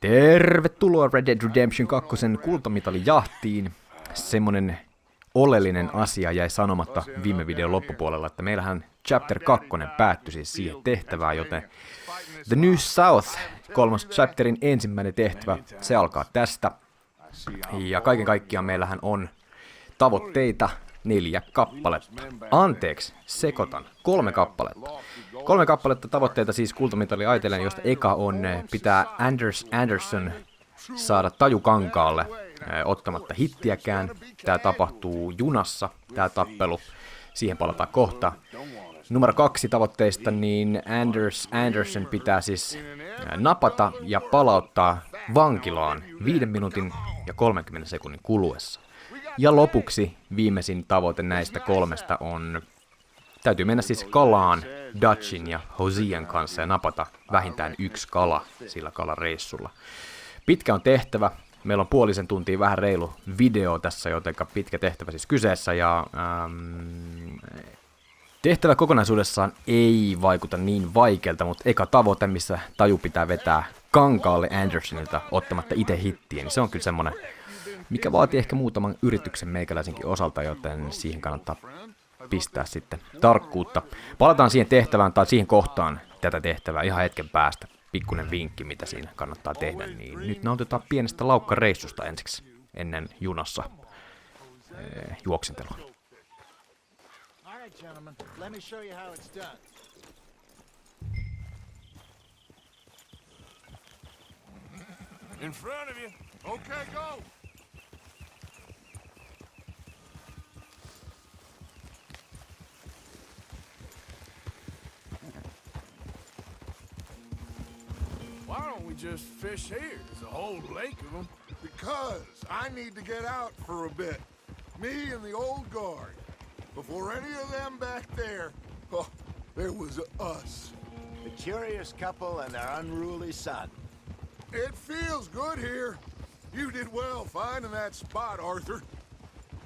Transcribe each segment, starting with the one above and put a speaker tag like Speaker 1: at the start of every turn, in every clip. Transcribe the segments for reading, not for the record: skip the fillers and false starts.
Speaker 1: Tervetuloa Red Dead Redemption 2 kultamitalin jahtiin. Semmonen oleellinen asia jäi sanomatta viime videon loppupuolella, että meillähän chapter 2 päättyi siis siihen tehtävään, joten The New South, kolmas chapterin ensimmäinen tehtävä, se alkaa tästä. Ja kaiken kaikkiaan meillähän on tavoitteita 4 kappaletta. Anteeksi, sekoitan. 3 kappaletta. 3 kappaletta tavoitteita siis kultamitalin ajatellen, josta eka on pitää Anders Anderson saada tajukankaalle ottamatta hittiäkään. Tää tapahtuu junassa, tää tappelu. Siihen palataan kohta. Numero 2 tavoitteista, niin Anderson pitää siis napata ja palauttaa vankilaan 5 minuutin ja 30 sekunnin kuluessa. Ja lopuksi viimeisin tavoite näistä 3 on, täytyy mennä siis kalaan Dutchin ja Hosean kanssa ja napata vähintään 1 kala sillä kalareissulla. Pitkä on tehtävä, meillä on puolisen tuntia vähän reilu video tässä, joten pitkä tehtävä siis kyseessä ja tehtävä kokonaisuudessaan ei vaikuta niin vaikealta, mutta eka tavoite, missä taju pitää vetää kankaalle Andersonilta ottamatta itse hittiä, niin se on kyllä semmonen, mikä vaatii ehkä muutaman yrityksen meikäläisenkin osalta, joten siihen kannattaa pistää sitten tarkkuutta. Palataan siihen tehtävään tai siihen kohtaan tätä tehtävää ihan hetken päästä. Pikkuinen vinkki, mitä siinä kannattaa tehdä, niin nyt nautitaan pienestä laukkareissusta ensiksi ennen junassa juoksentelua.
Speaker 2: In front of you. Okay, go. Why don't we just fish here? There's a whole lake of them.
Speaker 3: Because I need to get out for a bit. Me and the old guard. Before any of them back there, oh, there was us.
Speaker 4: The curious couple and their unruly son.
Speaker 3: It feels good here. You did well finding that spot, Arthur.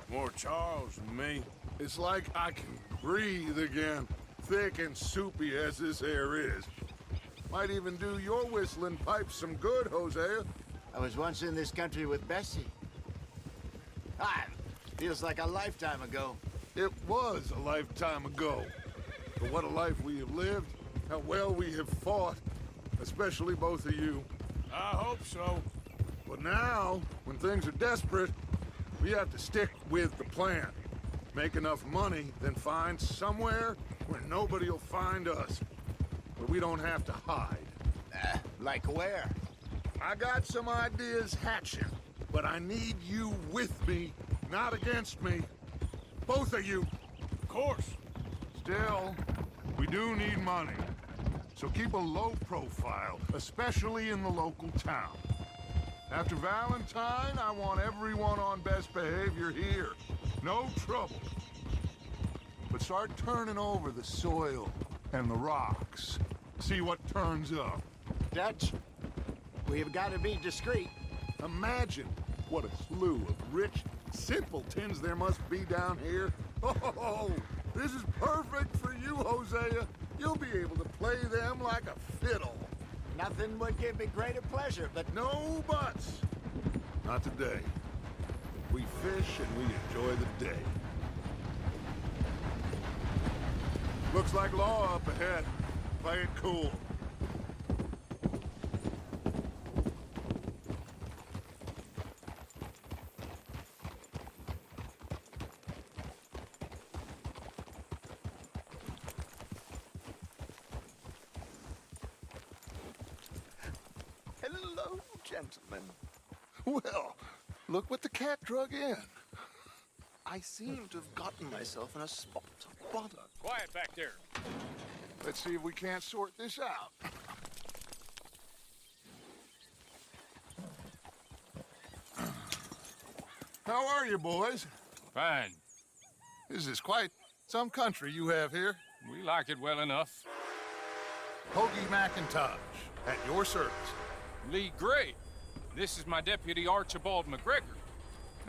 Speaker 2: More Charles than me.
Speaker 3: It's like I can breathe again, thick and soupy as this air is. Might even do your whistling pipes some good, Hosea.
Speaker 4: I was once in this country with Bessie. Feels like a lifetime ago.
Speaker 3: It was a lifetime ago. But what a life we have lived, how well we have fought, especially both of you.
Speaker 2: I hope so.
Speaker 3: But now, when things are desperate, we have to stick with the plan. Make enough money, then find somewhere where nobody will find us. Where we don't have to hide.
Speaker 4: Like where?
Speaker 3: I got some ideas hatching, but I need you with me, not against me. Both of you.
Speaker 2: Of course.
Speaker 3: Still, we do need money. So keep a low profile, especially in the local town. After Valentine, I want everyone on best behavior here. No trouble. But start turning over the soil and the rocks. See what turns up.
Speaker 4: Dutch, we've got to be discreet.
Speaker 3: Imagine what a slew of rich simpletons there must be down here. Oh, this is perfect for you, Hosea. You'll be able to play them like a fiddle.
Speaker 4: Nothing would give me greater pleasure, but
Speaker 3: No buts. Not today. We fish and we enjoy the day. Looks like law up ahead. Play it cool.
Speaker 4: hello, gentlemen.
Speaker 3: Well, look what the cat drug in.
Speaker 5: I seem to have gotten myself in a spot of bother.
Speaker 2: Quiet back there.
Speaker 3: Let's see if we can't sort this out. How are you, boys?
Speaker 2: Fine.
Speaker 3: This is quite some country you have here.
Speaker 2: We like it well enough.
Speaker 3: Hoagie McIntosh, at your service.
Speaker 2: Lee Gray. This is my deputy Archibald McGregor.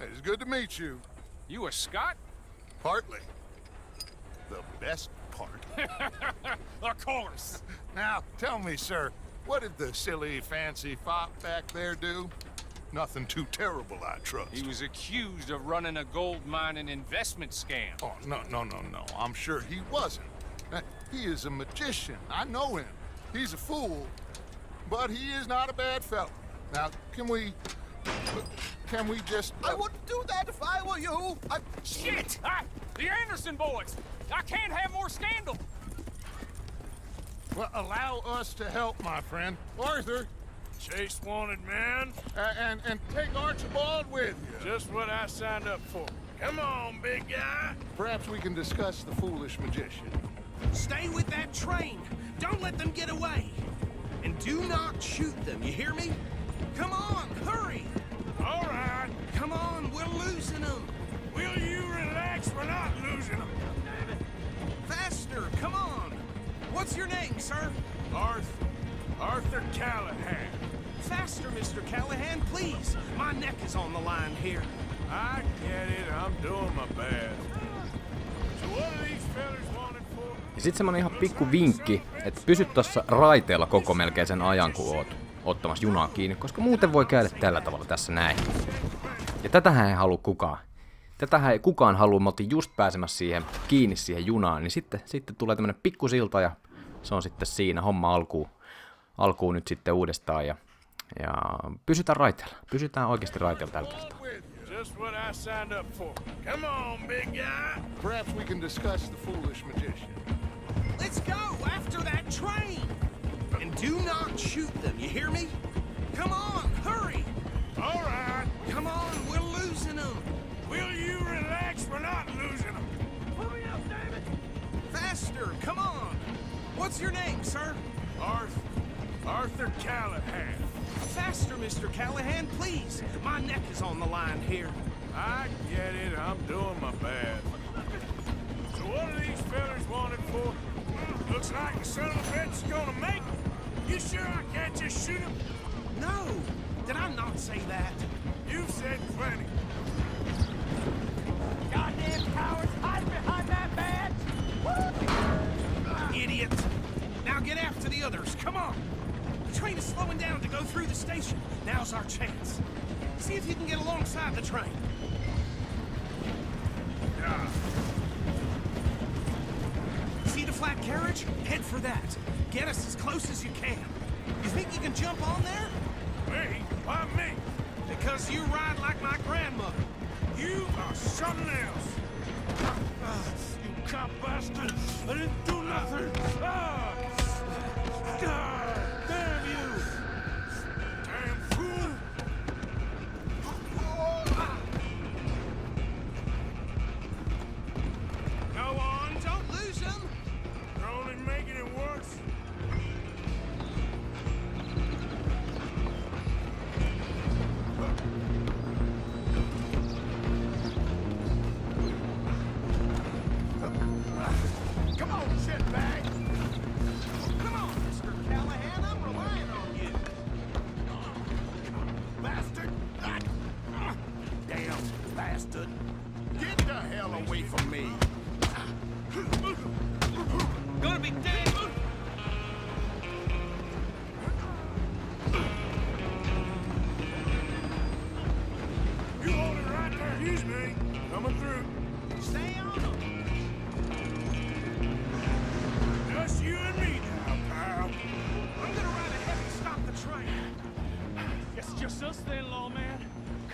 Speaker 3: It's good to meet you.
Speaker 2: You a Scot?
Speaker 3: Partly. The best part.
Speaker 2: Of course.
Speaker 3: Now, tell me, sir, What did the silly, fancy fop back there do? Nothing too terrible, I trust.
Speaker 6: He was accused of running a gold mining investment scam.
Speaker 3: Oh, no. I'm sure he wasn't. He is a magician. I know him. He's a fool, but he is not a bad fellow. Now, can we just...
Speaker 5: I wouldn't do that if I were you.
Speaker 6: Shit! The Anderson boys! I can't have more scandal!
Speaker 3: Well, allow us to help, my friend. Arthur,
Speaker 2: Chase wanted man.
Speaker 3: and take Archibald with you.
Speaker 2: Just what I signed up for. Come on, big guy.
Speaker 3: Perhaps we can discuss the foolish magician.
Speaker 7: Stay with that train. Don't let them get away. And do not shoot them, you hear me? Come on, hurry.
Speaker 2: All right.
Speaker 7: Come on, we're losing them.
Speaker 2: Will you relax? We're not losing them.
Speaker 7: Faster, come on. What's your name, sir?
Speaker 2: Arthur Callahan.
Speaker 7: Faster, Mr. Callahan, please. My neck is on the line here.
Speaker 2: I get it. I'm doing my best. So what are these fellas wanted for?
Speaker 1: Ja sit semmonen ihan pikku vinkki, että pysy tossa raiteella koko melkein sen ajan, kun oot ottamassa junaa kiinni, koska muuten voi käydä tällä tavalla tässä näin. Ja tätähän ei halua kukaan. Tätähän ei kukaan halua, me oltiin just pääsemässä kiinni siihen junaan, niin sitten tulee tämmönen pikku silta ja se on sitten siinä homma alkuun nyt sitten uudestaan ja pysytään raiteella. Pysytään oikeasti raiteella tällä kertaa.
Speaker 2: Just what I signed up for. Come on, big guy.
Speaker 3: Perhaps we can discuss the foolish magician.
Speaker 7: Let's go after that train. And do not shoot them, you hear me? Come on, hurry.
Speaker 2: All right.
Speaker 7: Come on, we're losing them.
Speaker 2: Will you relax? We're not losing them.
Speaker 7: Pull me up, David. Faster, come on. What's your name, sir?
Speaker 2: Arthur Callahan.
Speaker 7: Faster, Mr. Callahan, please. My neck is on the line here.
Speaker 2: I get it. I'm doing my best. So what are these fellas wanted for? Looks like the son of a bitch is gonna make them. You sure I can't just shoot him?
Speaker 7: No, did I not say that?
Speaker 2: You've said plenty.
Speaker 7: Goddamn cowards, hide behind that badge! Idiots! Now get after the others, come on! The train is slowing down to go through the station. Now's our chance. See if you can get alongside the train. See the flat carriage? Head for that. Get us as close as you can. You think you can jump on there?
Speaker 2: Me? Why me?
Speaker 7: Because you ride like my grandmother.
Speaker 2: You are something else. You cop bastard! I didn't do nothing. God damn you! Damn fool!
Speaker 7: Go on, don't lose them.
Speaker 2: You're only making it worse.
Speaker 7: Come on, shitbag! Come on, Mr. Callahan, I'm relying on you. Bastard! Damn bastard! Get the hell away from me! Gonna be dead!
Speaker 2: You hold it right there. Use me. Coming through.
Speaker 7: Stay on them!
Speaker 2: Just you and me now, pal.
Speaker 7: I'm gonna ride ahead and stop the train.
Speaker 2: It's just us then, lawman.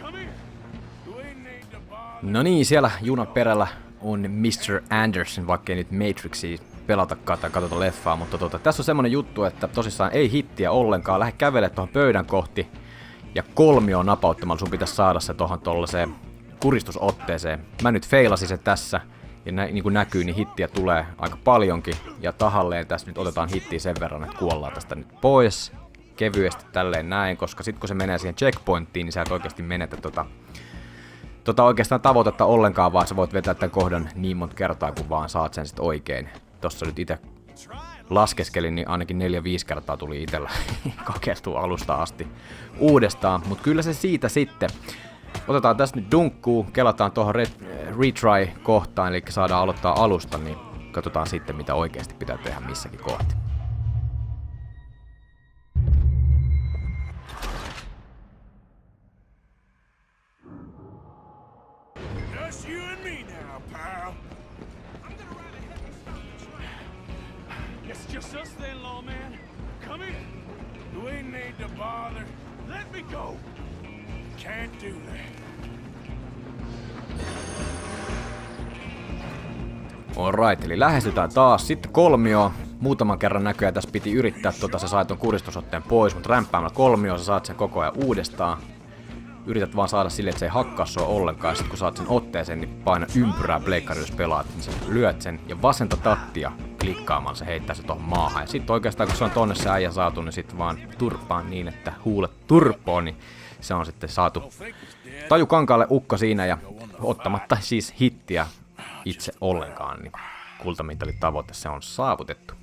Speaker 2: Come here. We need to bother.
Speaker 1: No niin, siellä junan perällä on Mr. Anderson, vaikkei nyt Matrixia pelatakaan tai katsota leffaa, mutta tässä on semmonen juttu, että tosissaan ei hittiä ollenkaan, lähde kävelemään tuohon pöydän kohti ja kolmioon napauttamalla sun pitäisi saada se tuohon tollaseen kuristusotteeseen. Mä nyt feilasin sen tässä ja niin kuin näkyy, niin hittiä tulee aika paljonkin ja tahalleen tässä nyt otetaan hittiä sen verran, että kuollaan tästä nyt pois kevyesti tälleen näin, koska sit kun se menee siihen checkpointtiin, niin sä et oikeasti menetä oikeastaan tavoitetta ollenkaan, vaan sä voit vetää tämän kohdan niin monta kertaa, kun vaan saat sen sit oikein. Tossa nyt itse laskeskelin, niin ainakin 4-5 kertaa tuli itsellä kokeiltua alusta asti uudestaan, mutta kyllä se siitä sitten. Otetaan tässä nyt dunkkuu, kelataan tuohon retry-kohtaan, eli saadaan aloittaa alusta, niin katsotaan sitten, mitä oikeasti pitää tehdä missäkin kohti.
Speaker 2: Just us then, lawman. Come in. We need to bother. Let me go. Can't do that.
Speaker 1: Alright, eli lähestytään taas. Sitten kolmio. Muutaman kerran näköjään tässä piti yrittää sä sait ton kuristusotteen pois, mutta rämpäämällä kolmio sä saat sen koko ajan uudestaan. Yrität vaan saada silleen, että se ei hakkaa sua ollenkaan. Sitten kun saat sen otteeseen, niin paina ympyrää pleikkarilla, jos pelaat, niin sä lyöt sen. Ja vasenta tattia klikkaamalla se heittää se tohon maahan. Ja sitten oikeastaan kun se on tonne se äijä saatu, niin sitten vaan turppaan niin, että huulet turpoo, niin se on sitten saatu tajukankaalle ukko siinä ja ottamatta siis hittiä itse ollenkaan, niin kultamitalin tavoite se on saavutettu.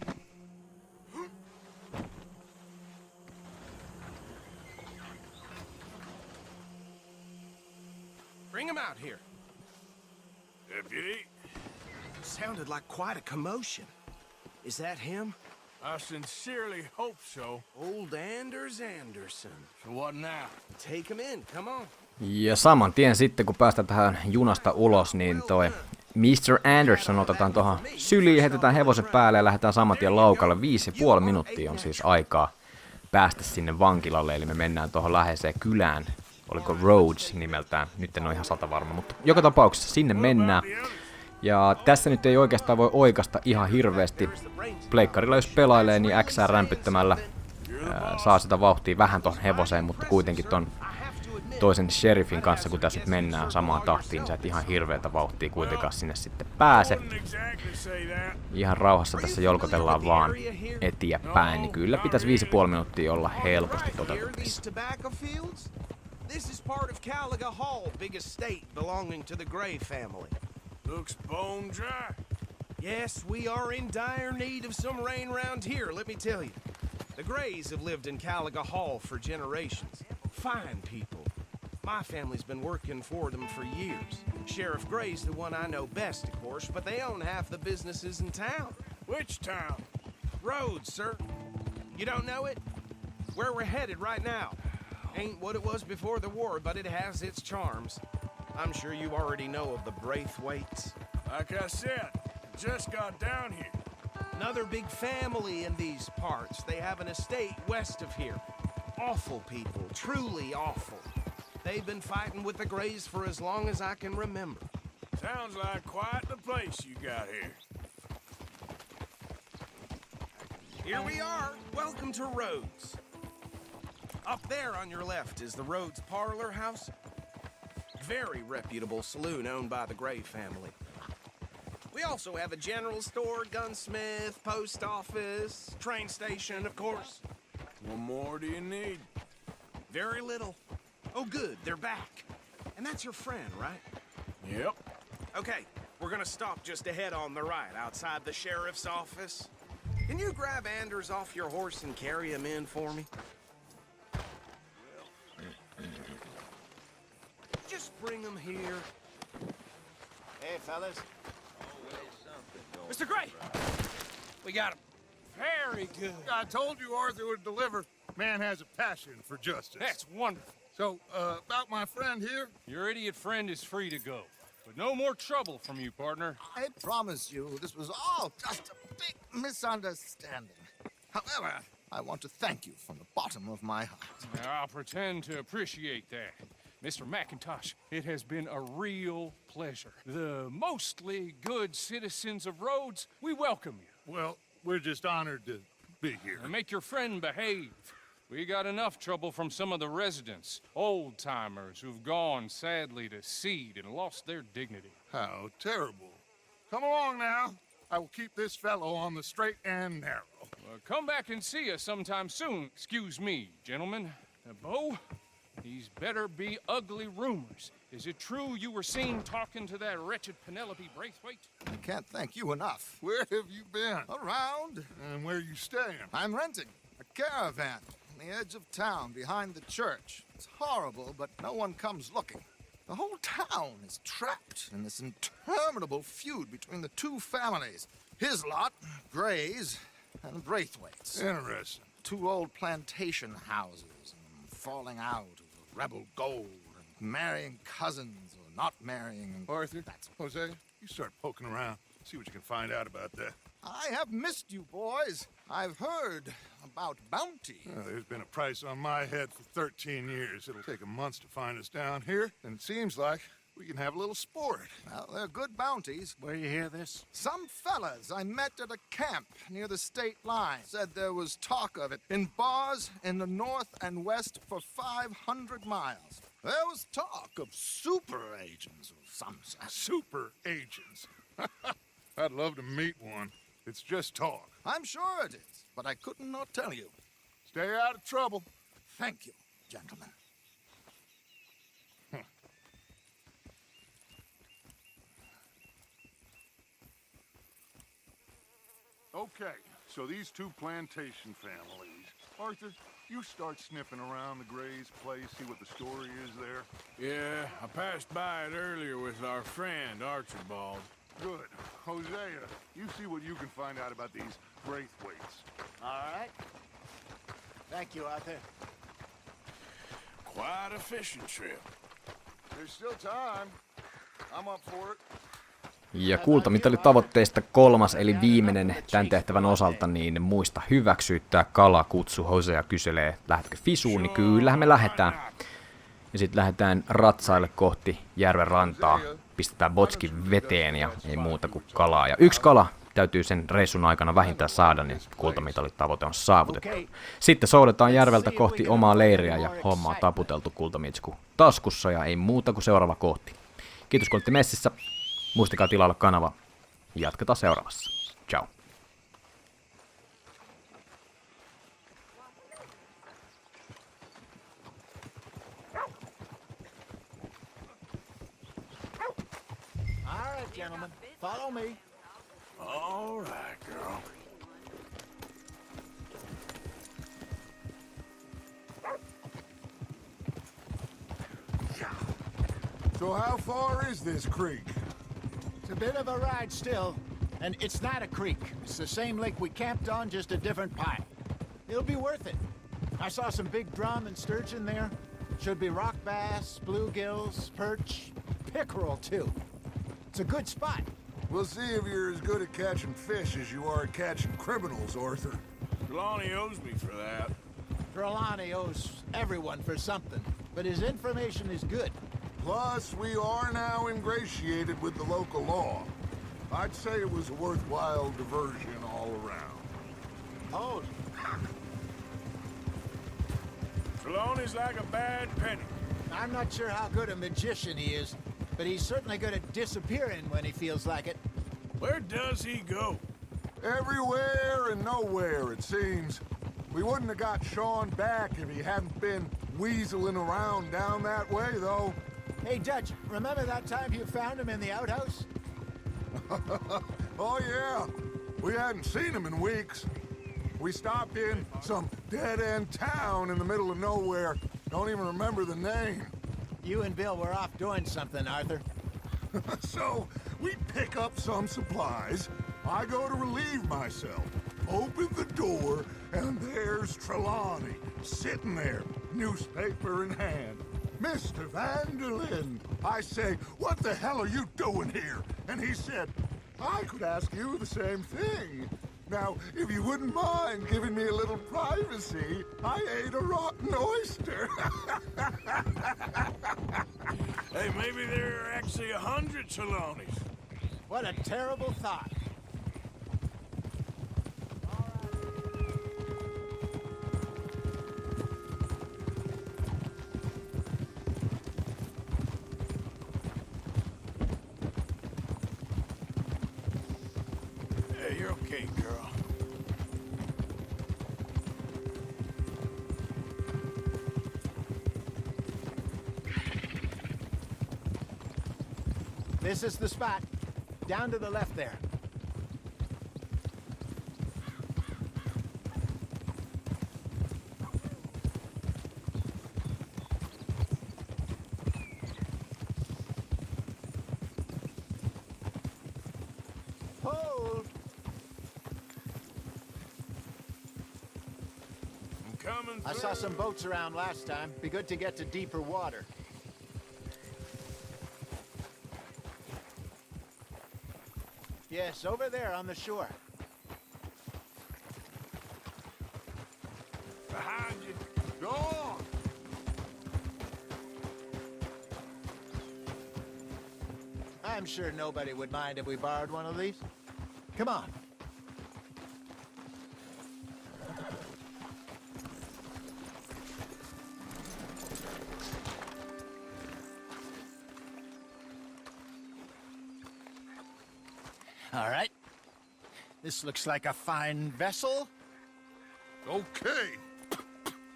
Speaker 7: Bring him out here.
Speaker 2: Deputy,
Speaker 7: Sounded like quite a commotion. Is that him?
Speaker 2: I sincerely hope so.
Speaker 7: Old Anders Anderson.
Speaker 2: So what now?
Speaker 7: Take him in, come on.
Speaker 1: Ja saman tien sitten kun päästään tähän junasta ulos, niin toi Mr. Anderson otetaan tuohon syliin, heitetään hevosen päälle ja lähdetään saman tien laukalle. 5,5 minuuttia on siis aikaa päästä sinne vankilalle, eli me mennään tuohon läheiseen kylään. Oliko Rhodes nimeltään, nyt en ole ihan varma, mutta joka tapauksessa sinne mennään. Ja tässä nyt ei oikeastaan voi oikasta ihan hirveästi. Pleikkarilla jos pelailee, niin X:ää rämpyttämällä saa sitä vauhtia vähän tuohon hevoseen, mutta kuitenkin ton toisen sheriffin kanssa, kun tässä nyt mennään samaan tahtiin, niin sä et ihan hirveätä vauhtia kuitenkaan sinne sitten pääse. Ihan rauhassa tässä jolkotellaan vaan eteenpäin, niin kyllä pitäisi 5,5 minuuttia olla helposti toteutettavissa.
Speaker 7: This is part of Caliga Hall, big estate belonging to the Gray family.
Speaker 2: Looks bone dry.
Speaker 7: Yes, we are in dire need of some rain around here, let me tell you. The Grays have lived in Caliga Hall for generations. Fine people. My family's been working for them for years. Sheriff Gray's the one I know best, of course, but they own half the businesses in town.
Speaker 2: Which town?
Speaker 7: Rhodes, sir. You don't know it? Where we're headed right now. Ain't what it was before the war, but it has its charms. I'm sure you already know of the Braithwaites.
Speaker 2: Like I said, just got down here.
Speaker 7: Another big family in these parts. They have an estate west of here. Awful people, truly awful. They've been fighting with the Grays for as long as I can remember.
Speaker 2: Sounds like quite the place you got here.
Speaker 7: Here we are. Welcome to Rhodes. Up there on your left is the Rhodes Parlor House. Very reputable saloon owned by the Gray family. We also have a general store, gunsmith, post office, train station, of course.
Speaker 2: What more do you need?
Speaker 7: Very little. Oh, good, they're back. And that's your friend, right?
Speaker 2: Yep.
Speaker 7: Okay, we're gonna stop just ahead on the right, outside the sheriff's office. Can you grab Anders off your horse and carry him in for me? Just bring him here.
Speaker 4: Hey, fellas.
Speaker 6: Mr. Gray! We got him. Very good.
Speaker 3: I told you Arthur would deliver. Man has a passion for justice.
Speaker 6: That's wonderful.
Speaker 3: So, about my friend here?
Speaker 6: Your idiot friend is free to go. But no more trouble from you, partner.
Speaker 8: I promise you, this was all just a big misunderstanding. However, I want to thank you from the bottom of my heart.
Speaker 6: I'll pretend to appreciate that. Mr. McIntosh, it has been a real pleasure. The mostly good citizens of Rhodes, we welcome you.
Speaker 3: Well, we're just honored to be here.
Speaker 6: And make your friend behave. We got enough trouble from some of the residents, old-timers who've gone, sadly, to seed and lost their dignity.
Speaker 3: How terrible. Come along now. I will keep this fellow on the straight and narrow.
Speaker 6: Come back and see us sometime soon. Excuse me, gentlemen. Bo, these better be ugly rumors. Is it true you were seen talking to that wretched Penelope Braithwaite?
Speaker 8: I can't thank you enough.
Speaker 3: Where have you been?
Speaker 8: Around,
Speaker 3: And where you staying?
Speaker 8: I'm renting a caravan on the edge of town behind the church. It's horrible, but no one comes looking. The whole town is trapped in this interminable feud between the two families. His lot, Grays, and Braithwaite's.
Speaker 3: Interesting.
Speaker 8: Two old plantation houses, and falling out over rebel gold, and marrying cousins or not marrying. And
Speaker 3: Arthur,
Speaker 8: That's
Speaker 3: Jose, you start poking around. See what you can find out about that.
Speaker 8: I have missed you, boys. I've heard about bounty.
Speaker 3: There's been a price on my head for 13 years. It'll take 'em months to find us down here, and it seems like we can have a little sport.
Speaker 8: Well, they're good bounties.
Speaker 4: Where you hear this?
Speaker 8: Some fellas I met at a camp near the state line said there was talk of it in bars in the north and west for 500 miles. There was talk of super agents of some sort.
Speaker 3: Super agents. I'd love to meet one. It's just talk.
Speaker 8: I'm sure it is, but I couldn't not tell you.
Speaker 3: Stay out of trouble.
Speaker 8: Thank you, gentlemen.
Speaker 3: Okay, so these two plantation families. Arthur, you start sniffing around the Gray's place, see what the story is there.
Speaker 2: Yeah, I passed by it earlier with our friend, Archibald.
Speaker 3: Good. Hosea, you see what you can find out about these Braithwaites.
Speaker 4: All right. Thank you, Arthur.
Speaker 2: Quite a fishing trip.
Speaker 3: There's still time. I'm up for it.
Speaker 1: Ja kultamitalintavoitteista 3. eli viimeinen tämän tehtävän osalta, niin muista hyväksyttää kalakutsu. Hosea kyselee, lähdetkö fisuun, niin kyllähän me lähdetään. Ja sitten lähdetään ratsaille kohti järven rantaa, pistetään botskin veteen ja ei muuta kuin kalaa. Ja 1 kala täytyy sen reissun aikana vähintään saada, niin kultamitalintavoite on saavutettu. Sitten soudetaan järveltä kohti omaa leiriä ja homma on taputeltu kultamitsku taskussa ja ei muuta kuin seuraava kohti. Kiitos kun olitte messissä. Muistakaa tilailla kanava. Jatketaan seuraavassa. Ciao.
Speaker 4: All right, gentlemen. Follow me.
Speaker 2: All right, girl.
Speaker 3: So how far is this creek?
Speaker 4: It's a bit of a ride still, and it's not a creek. It's the same lake we camped on, just a different pipe. It'll be worth it. I saw some big drum and sturgeon there. Should be rock bass, bluegills, perch, pickerel too. It's a good spot.
Speaker 3: We'll see if you're as good at catching fish as you are at catching criminals, Arthur.
Speaker 2: Trelawney owes me for that.
Speaker 4: Trelawney owes everyone for something, but his information is good.
Speaker 3: Plus, we are now ingratiated with the local law. I'd say it was a worthwhile diversion all around.
Speaker 4: Oh,
Speaker 2: Trelawney's like a bad penny.
Speaker 4: I'm not sure how good a magician he is, but he's certainly good at disappearing when he feels like it.
Speaker 2: Where does he go?
Speaker 3: Everywhere and nowhere, it seems. We wouldn't have got Sean back if he hadn't been weaseling around down that way, though.
Speaker 4: Hey, Dutch, remember that time you found him in the outhouse?
Speaker 3: Oh, yeah. We hadn't seen him in weeks. We stopped in some dead-end town in the middle of nowhere. Don't even remember the name.
Speaker 4: You and Bill were off doing something, Arthur.
Speaker 3: So, we pick up some supplies. I go to relieve myself. Open the door, and there's Trelawney, sitting there, newspaper in hand. Mr. Vanderlyn, I say, what the hell are you doing here? And he said, I could ask you the same thing. Now, if you wouldn't mind giving me a little privacy, I ate a rotten oyster.
Speaker 2: Hey, maybe there are actually 100 Trelawneys.
Speaker 4: What a terrible thought.
Speaker 2: Hey, you're okay, girl.
Speaker 4: This is the spot. Down to the left there. Hold.
Speaker 2: I'm coming
Speaker 4: I
Speaker 2: through.
Speaker 4: saw some boats around last time. Be good to get to deeper water. Yes, over there on the shore.
Speaker 2: Behind you.
Speaker 3: Go on!
Speaker 4: I'm sure nobody would mind if we borrowed one of these. Come on. All right. This looks like a fine vessel.
Speaker 3: Okay.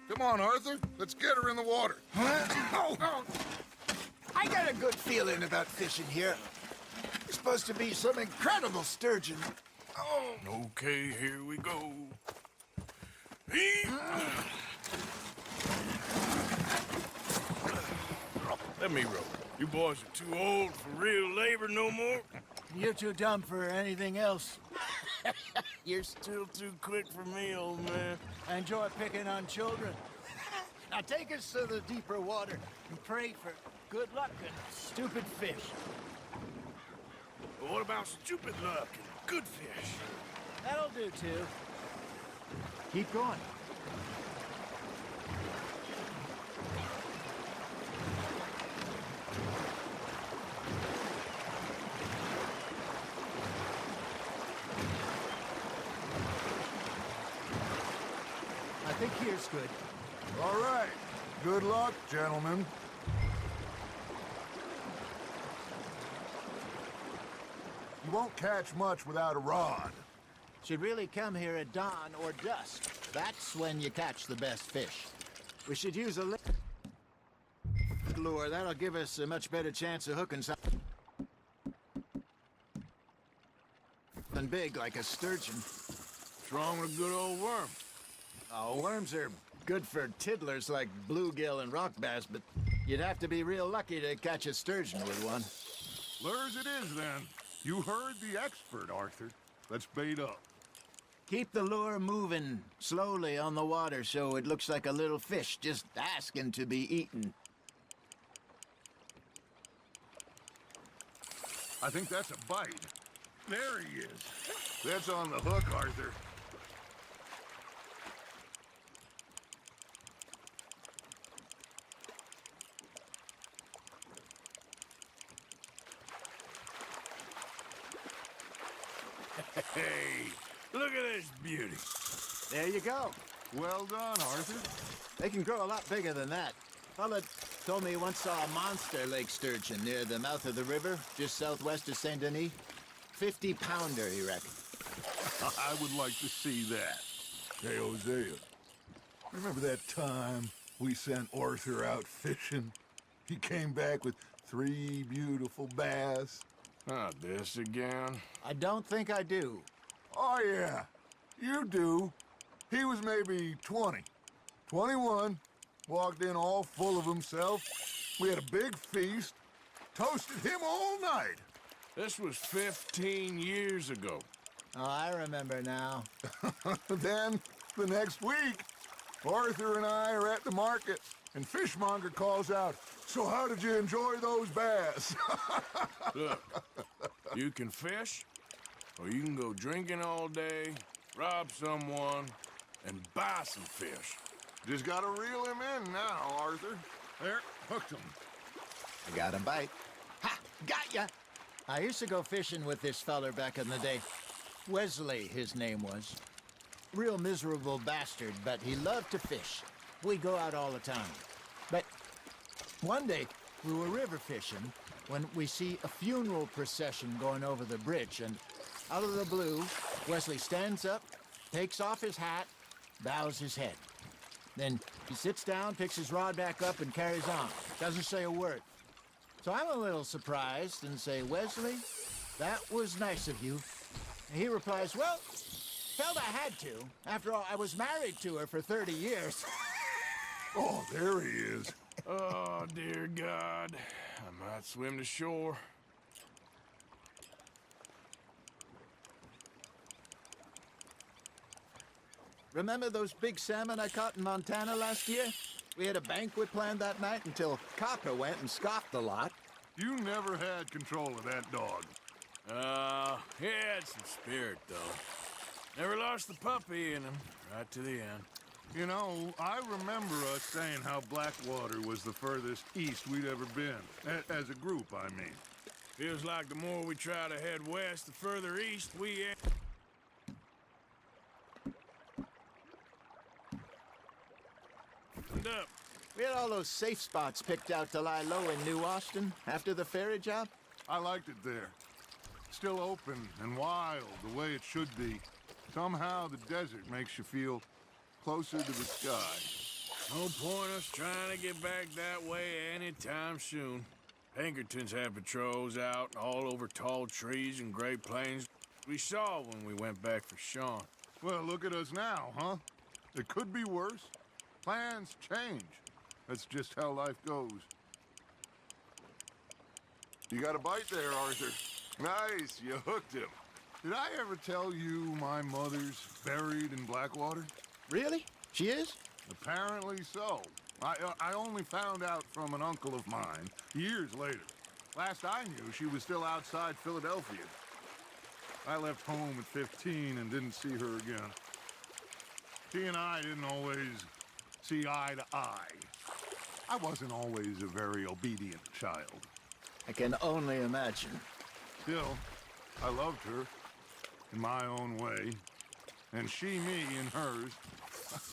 Speaker 3: Come on, Arthur. Let's get her in the water.
Speaker 4: I got a good feeling about fishing here. It's supposed to be some incredible sturgeon.
Speaker 2: Okay, here we go. Let me row. You boys are too old for real labor no more.
Speaker 4: You're too dumb for anything else.
Speaker 2: You're still too quick for me, old man.
Speaker 4: I enjoy picking on children. Now take us to the deeper water and pray for good luck and stupid fish.
Speaker 2: But what about stupid luck and good fish?
Speaker 4: That'll do, too. Keep going. I think here's good.
Speaker 3: All right. Good luck, gentlemen. You won't catch much without a rod.
Speaker 4: Should really come here at dawn or dusk. That's when you catch the best fish. We should use a lure. That'll give us a much better chance of hooking something big like a sturgeon.
Speaker 2: What's wrong with a good old worm?
Speaker 4: Oh, worms are good for tiddlers like bluegill and rock bass, but you'd have to be real lucky to catch a sturgeon with one.
Speaker 3: Lures it is, then. You heard the expert, Arthur. Let's bait up.
Speaker 4: Keep the lure moving slowly on the water so it looks like a little fish just asking to be eaten.
Speaker 3: I think that's a bite. There he is. That's on the hook, Arthur.
Speaker 2: Hey, look at this beauty.
Speaker 4: There you go.
Speaker 3: Well done, Arthur.
Speaker 4: They can grow a lot bigger than that. Fella told me he once saw a monster lake sturgeon near the mouth of the river, just southwest of Saint Denis. 50-pounder, he reckoned.
Speaker 3: I would like to see that. Hey, Hosea. Remember that time we sent Arthur out fishing? He came back with 3 beautiful bass.
Speaker 2: Not this again.
Speaker 4: I don't think I do.
Speaker 3: Oh, yeah. You do. He was maybe 20. 21. Walked in all full of himself. We had a big feast. Toasted him all night.
Speaker 2: This was 15 years ago.
Speaker 4: Oh, I remember now.
Speaker 3: Then, the next week, Arthur and I are at the market, and Fishmonger calls out, "So how did you enjoy those bass?"
Speaker 2: Look, you can fish, or you can go drinking all day, rob someone, and buy some fish.
Speaker 3: Just gotta reel him in now, Arthur. There, hooked him.
Speaker 4: I got him bite. Ha! Got ya! I used to go fishing with this feller back in the day. Wesley, his name was. Real miserable bastard, but he loved to fish. We go out all the time. But one day, we were river fishing when we see a funeral procession going over the bridge, and out of the blue, Wesley stands up, takes off his hat, bows his head. Then he sits down, picks his rod back up, and carries on. Doesn't say a word. So I'm a little surprised and say, "Wesley, that was nice of you." And he replies, "Well, felt I had to. After all, I was married to her for 30 years.
Speaker 3: Oh, there he is.
Speaker 2: Oh, dear God. I might swim to shore.
Speaker 4: Remember those big salmon I caught in Montana last year? We had a banquet planned that night until Copper went and scoffed the lot.
Speaker 3: You never had control of that dog.
Speaker 2: He had some spirit, though. Never lost the puppy in him, right to the end.
Speaker 3: You know, I remember us saying how Blackwater was the furthest east we'd ever been. As a group, I mean.
Speaker 2: Feels like the more we try to head west, the further east we end. Up.
Speaker 4: We had all those safe spots picked out to lie low in New Austin after the ferry job.
Speaker 3: I liked it there. Still open and wild, the way it should be. Somehow the desert makes you feel closer to the sky.
Speaker 2: No point us trying to get back that way anytime soon. Pinkertons had patrols out all over tall trees and Great Plains. We saw when we went back for Sean.
Speaker 3: Well, look at us now, huh? It could be worse. Plans change. That's just how life goes. You got a bite there, Arthur. Nice, you hooked him. Did I ever tell you my mother's buried in Blackwater?
Speaker 4: Really? She is?
Speaker 3: Apparently so. I only found out from an uncle of mine years later. Last I knew, she was still outside Philadelphia. I left home at 15 and didn't see her again. She and I didn't always see eye to eye. I wasn't always a very obedient child.
Speaker 4: I can only imagine.
Speaker 3: Still, I loved her in my own way, and she me in hers.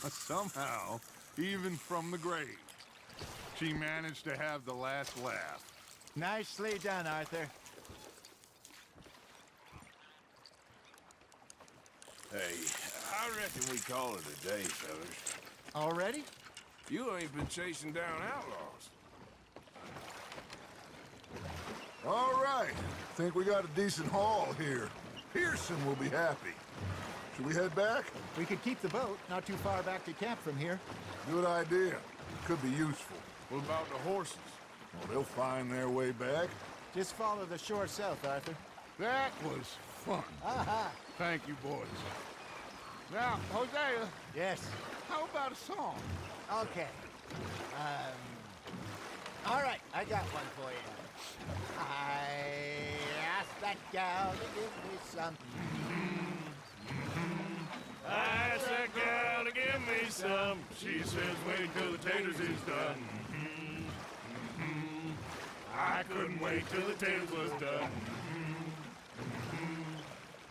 Speaker 3: Somehow, even from the grave, she managed to have the last laugh.
Speaker 4: Nicely done, Arthur.
Speaker 2: Hey, I reckon we call it a day, fellas.
Speaker 4: Already?
Speaker 2: You ain't been chasing down outlaws.
Speaker 3: All right, think we got a decent haul here. Pearson will be happy. Should we head back?
Speaker 4: We could keep the boat not too far back to camp from here.
Speaker 3: Good idea. Could be useful.
Speaker 2: What about the horses?
Speaker 3: Well, they'll find their way back.
Speaker 4: Just follow the shore south, Arthur.
Speaker 3: That was fun.
Speaker 4: Aha!
Speaker 3: Thank you, boys. Now, Hosea,
Speaker 4: Yes.
Speaker 3: how about a song?
Speaker 4: Okay. All right, I got one for you. I asked that gal to give me some.
Speaker 2: I asked that gal to give me some. She says wait till the taters is done. I couldn't wait till the taters was done.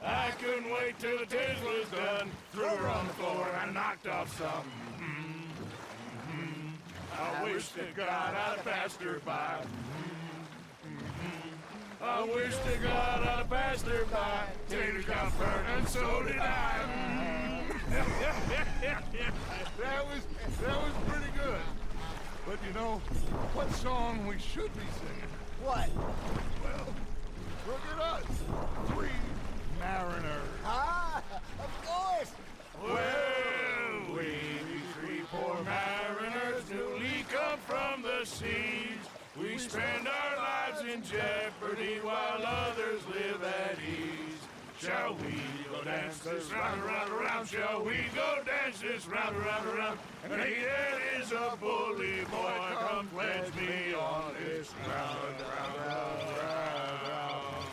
Speaker 2: I couldn't wait till the taters was done. Threw her on the floor and knocked off some. I wish to God I'd passed her by. I wish to God I'd passed her by. Taters got burned and so did I.
Speaker 3: That was pretty good. But you know, what song we should be singing?
Speaker 4: What?
Speaker 3: Well, look at us. 3 mariners.
Speaker 4: Ah, of course.
Speaker 2: Well, we 3 poor mariners newly come from the seas. We spend our lives in jeopardy while others live at ease. Shall we go dance this round, around, around? Shall we go dance this round, around, around? And here is a bully boy, come pledge me on this round, round, round, round, round.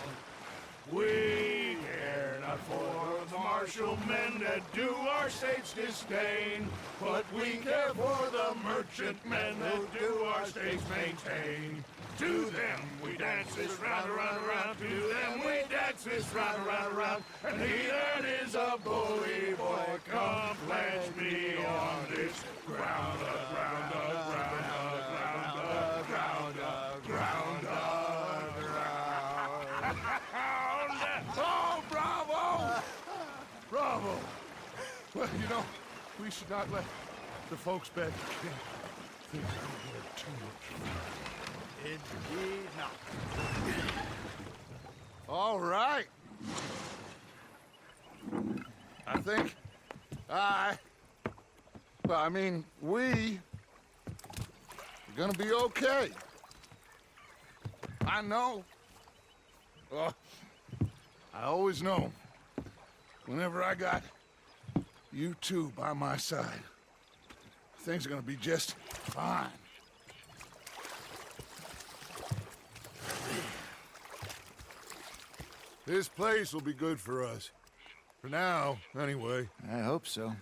Speaker 2: We care not for the martial men that do our state's disdain, but we care for the merchant men that do our state's maintain. To them we dance this round, around, around. To them we dance this round, around, around. And he that is a bully boy, come pledge me on this ground up, ground up, ground up, ground up, ground up, ground up, ground up. Oh, bravo! Bravo! Well, you know, we should not let the folks back again think we get too much fun.
Speaker 4: Indeed not.
Speaker 3: All right. I think we are gonna be okay. I know. I always know. Whenever I got you two by my side, things are gonna be just fine. This place will be good for us. For now, anyway.
Speaker 4: I hope so.